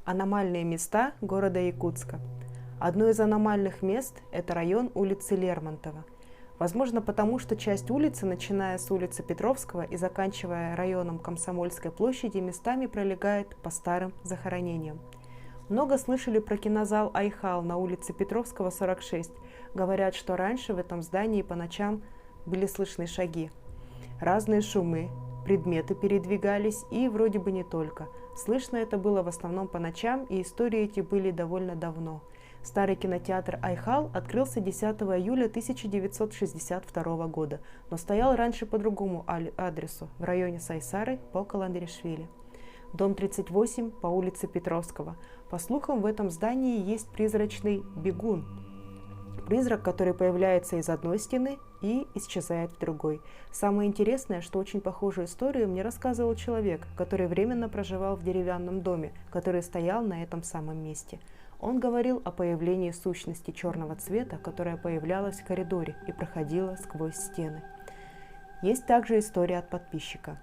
Аномальные места города Якутска. Одно из аномальных мест – это район улицы Лермонтова. Возможно, потому что часть улицы, начиная с улицы Петровского и заканчивая районом Комсомольской площади, местами пролегает по старым захоронениям. Много слышали про кинозал «Айхал» на улице Петровского, 46. Говорят, что раньше в этом здании по ночам были слышны шаги. Разные шумы, предметы передвигались и вроде бы не только. Слышно это было в основном по ночам, и истории эти были довольно давно. Старый кинотеатр «Айхал» открылся 10 июля 1962 года, но стоял раньше по другому адресу, в районе Сайсары по Каландришвили. Дом 38 по улице Петровского. По слухам, в этом здании есть призрачный бегун. Призрак, который появляется из одной стены и исчезает в другой. Самое интересное, что очень похожую историю мне рассказывал человек, который временно проживал в деревянном доме, который стоял на этом самом месте. Он говорил о появлении сущности черного цвета, которая появлялась в коридоре и проходила сквозь стены. Есть также история от подписчика.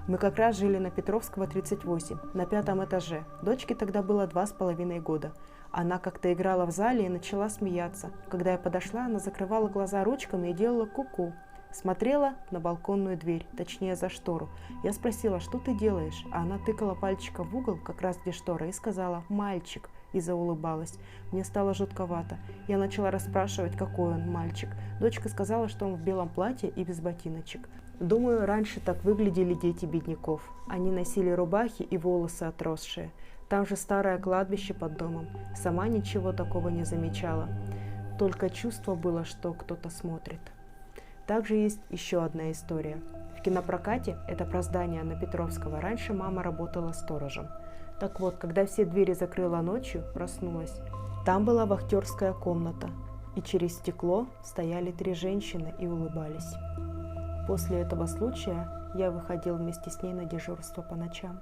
Мы как раз жили на Петровского, 38, на 5-м этаже. Дочке тогда было 2,5 года. Она как-то играла в зале и начала смеяться. Когда я подошла, она закрывала глаза ручками и делала ку-ку. Смотрела на балконную дверь, точнее за штору. Я спросила, что ты делаешь? А она тыкала пальчиком в угол, как раз где штора, и сказала «мальчик», и заулыбалась. Мне стало жутковато. Я начала расспрашивать, какой он мальчик. Дочка сказала, что он в белом платье и без ботиночек. Думаю, раньше так выглядели дети бедняков. Они носили рубахи и волосы отросшие. Там же старое кладбище под домом. Сама ничего такого не замечала. Только чувство было, что кто-то смотрит. Также есть еще одна история. В кинопрокате, это про здание на Петровского, раньше мама работала сторожем. Так вот, когда все двери закрыла ночью, проснулась. Там была вахтерская комната, и через стекло стояли 3 женщины и улыбались. После этого случая я выходил вместе с ней на дежурство по ночам.